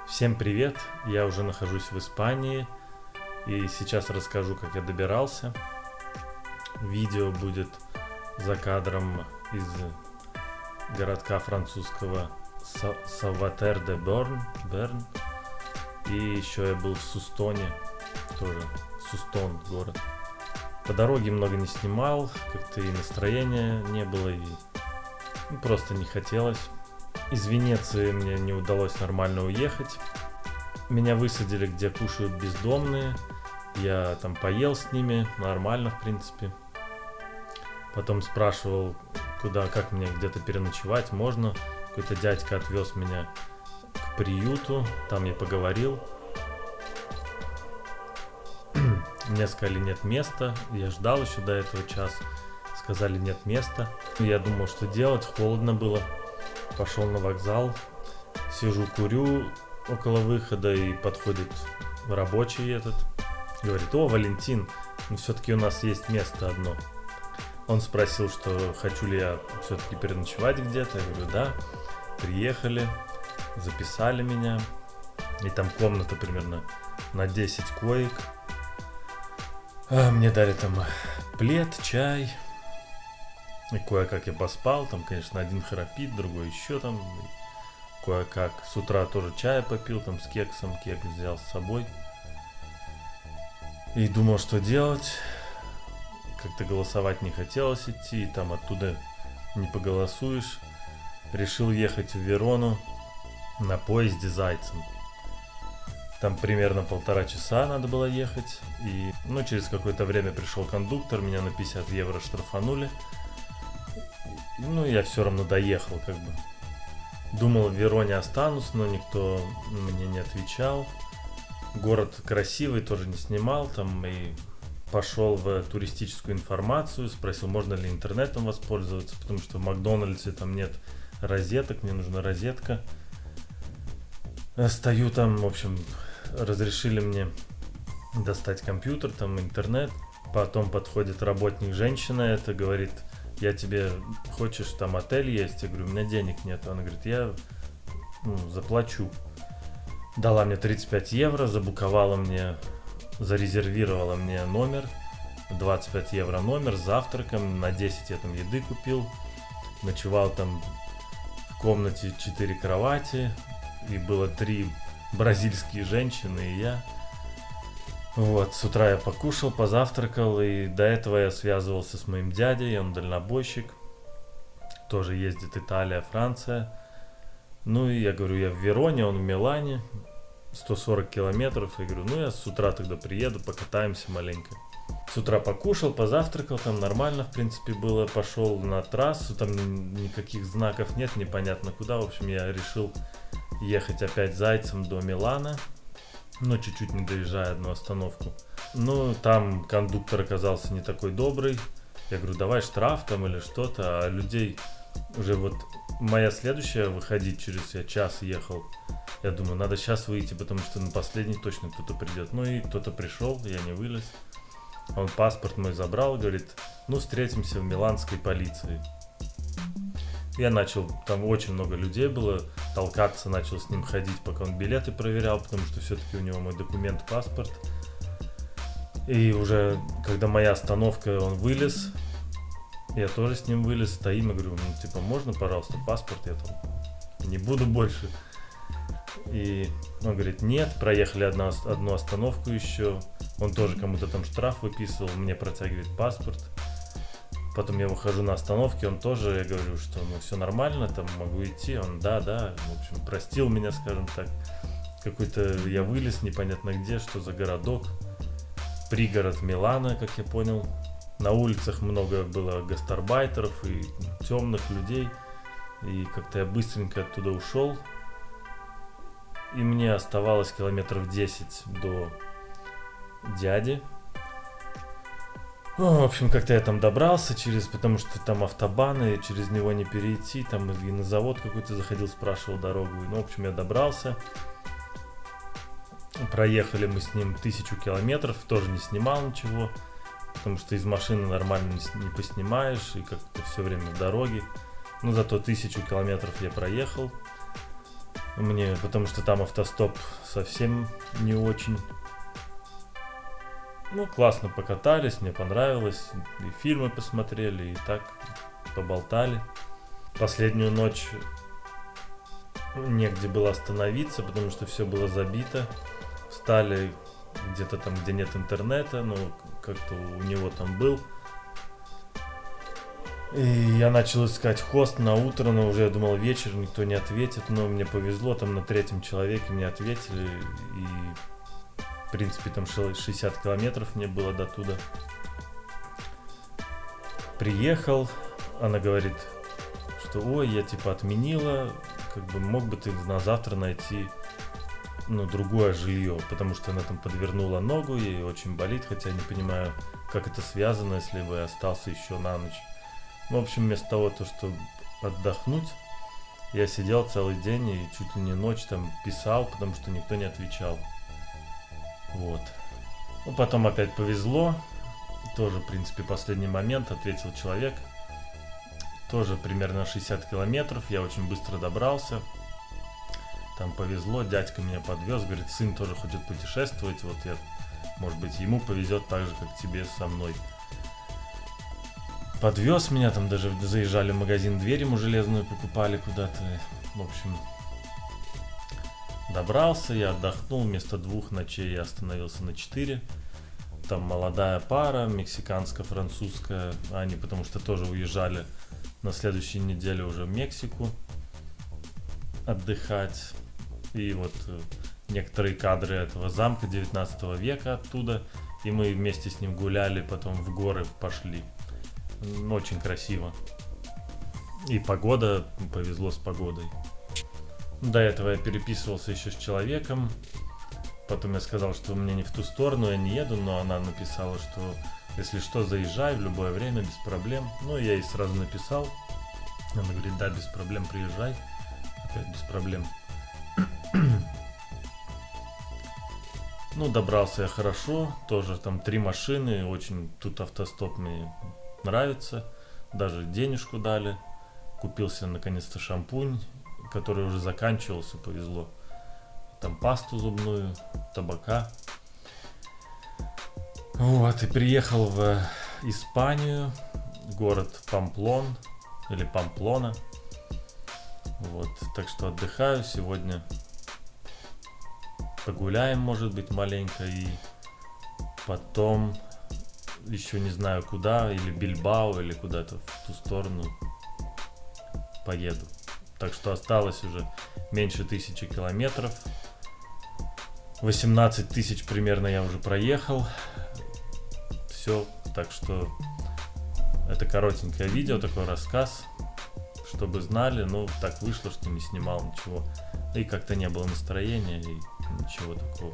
Всем привет! Я уже нахожусь в Испании и сейчас расскажу, как я добирался. Видео будет за кадром из городка французского Саватер-де-Берн. И еще я был в Сустоне, тоже Сустон город. По дороге много не снимал, как-то и настроения не было, и просто не хотелось. Из Венеции мне не удалось нормально уехать. Меня высадили, где кушают бездомные. Я там поел с ними, нормально в принципе. Потом спрашивал, как мне где-то переночевать можно. Какой-то дядька отвез меня к приюту, там я поговорил. Мне сказали, нет места. Я ждал еще до этого час. Сказали, нет места. Я думал, что делать, холодно было. Пошел на вокзал, сижу, курю около выхода, и подходит рабочий этот, говорит: о, Валентин, все-таки у нас есть место одно. Он спросил, что хочу ли я все-таки переночевать где-то. Я говорю, да. Приехали, записали меня, и там комната примерно на 10 коек. Мне дали там плед, чай. И кое-как я поспал, там, конечно, один храпит, другой еще там. Кое-как с утра тоже чая попил, там, с кексом, кекс взял с собой. И думал, что делать. Как-то голосовать не хотелось идти, там оттуда не поголосуешь. Решил ехать в Верону на поезде Зайцем. Там примерно 1,5 часа надо было ехать. И, через какое-то время пришел кондуктор, меня на 50 евро штрафанули. Я все равно доехал, как бы. Думал, в Вероне останусь, но никто мне не отвечал. Город красивый, тоже не снимал там. И пошел в туристическую информацию, спросил, можно ли интернетом воспользоваться, потому что в Макдональдсе там нет розеток, мне нужна розетка. Стою там, в общем, разрешили мне достать компьютер, там интернет. Потом подходит работник, женщина, это говорит: я тебе, хочешь, там отель есть? Я говорю, у меня денег нет. Она говорит, я заплачу. Дала мне 35 евро, зарезервировала мне номер. 25 евро номер с завтраком, на 10 я там еды купил. Ночевал там в комнате 4 кровати, и было 3 бразильские женщины и я. Вот, с утра я покушал, позавтракал, и до этого я связывался с моим дядей, он дальнобойщик, тоже ездит Италия, Франция. И я говорю, я в Вероне, он в Милане, 140 километров. Я говорю, я с утра тогда приеду, покатаемся маленько. С утра покушал, позавтракал, там нормально, в принципе, было. Пошел на трассу, там никаких знаков нет, непонятно куда. В общем, я решил ехать опять Зайцем до Милана. Чуть-чуть не доезжая одну остановку. Там кондуктор оказался не такой добрый. Я говорю, давай штраф там или что-то. А людей уже моя следующая выходить я час ехал. Я думаю, надо сейчас выйти, потому что на последний точно кто-то придет. И кто-то пришел, я не вылез. Он паспорт мой забрал, говорит, встретимся в миланской полиции. Я начал, там очень много людей было, толкаться, начал с ним ходить, пока он билеты проверял, потому что все-таки у него мой документ, паспорт. И уже, когда моя остановка, он вылез, я тоже с ним вылез, стоим, и говорю, можно, пожалуйста, паспорт, я там не буду больше. И он говорит, нет, проехали одну остановку еще, он тоже кому-то там штраф выписывал, мне протягивает паспорт. Потом я выхожу на остановке, он тоже, я говорю, что все нормально, там могу идти. Он, да, в общем, простил меня, скажем так. Какой-то я вылез непонятно где, что за городок. Пригород Милана, как я понял. На улицах много было гастарбайтеров и темных людей. И как-то я быстренько оттуда ушел. И мне оставалось километров 10 до дяди. В общем, как-то я там добрался потому что там автобаны, через него не перейти, там и на завод какой-то заходил, спрашивал дорогу. В общем, я добрался. Проехали мы с ним 1000 километров, тоже не снимал ничего, потому что из машины нормально не поснимаешь, и как-то все время в дороге. Зато 1000 километров я проехал. Мне, потому что там автостоп совсем не очень. Ну, классно покатались, мне понравилось. И фильмы посмотрели, и так поболтали. Последнюю ночь негде было остановиться, потому что все было забито. Встали где-то там, где нет интернета, но как-то у него там был. И я начал искать хост на утро, но уже я думал вечер, никто не ответит. Но мне повезло, там на третьем человеке мне ответили. И в принципе там 60 километров мне было до туда. Приехал, она говорит, что ой, я типа отменила, как бы мог бы ты на завтра найти другое жилье, потому что она там подвернула ногу, ей очень болит, хотя я не понимаю, как это связано, если бы я остался еще на ночь. В общем, вместо того, чтобы отдохнуть, я сидел целый день и чуть ли не ночь там писал, потому что никто не отвечал. Вот. Ну, потом опять повезло. Тоже, в принципе, последний момент ответил человек. Тоже примерно 60 километров. Я очень быстро добрался. Там повезло, дядька меня подвез. Говорит, сын тоже хочет путешествовать. Вот я, может быть, ему повезет так же, как тебе со мной. Подвез меня, там даже заезжали в магазин, дверь ему железную покупали куда-то. В общем, добрался, я отдохнул. Вместо 2 ночей я остановился на 4. Там молодая пара, мексиканско-французская. Они потому что тоже уезжали на следующей неделе уже в Мексику отдыхать. И вот некоторые кадры этого замка 19 века оттуда. И мы вместе с ним гуляли, потом в горы пошли. Очень красиво. И погода, повезло с погодой. До этого я переписывался еще с человеком. Потом я сказал, что мне не в ту сторону, я не еду, но она написала, что если что, заезжай в любое время, без проблем. Ну, я ей сразу написал. Она говорит, да, без проблем, приезжай. Опять без проблем. Ну, добрался я хорошо. Тоже там 3 машины. Очень тут автостоп мне нравится. Даже денежку дали. Купился наконец-то шампунь, который уже заканчивался, повезло. Там пасту зубную, табака. Вот, и приехал в Испанию, город Памплон, или Памплона. Вот, так что отдыхаю сегодня. Погуляем, может быть, маленько, и потом еще не знаю куда, или Бильбао, или куда-то в ту сторону поеду. Так что осталось уже меньше 1000 километров. 18 тысяч примерно я уже проехал. Все, так что это коротенькое видео, такой рассказ, чтобы знали. Ну, так вышло, что не снимал ничего. И как-то не было настроения, и ничего такого.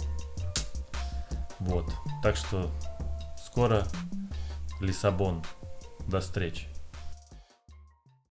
Вот, так что скоро Лиссабон. До встречи.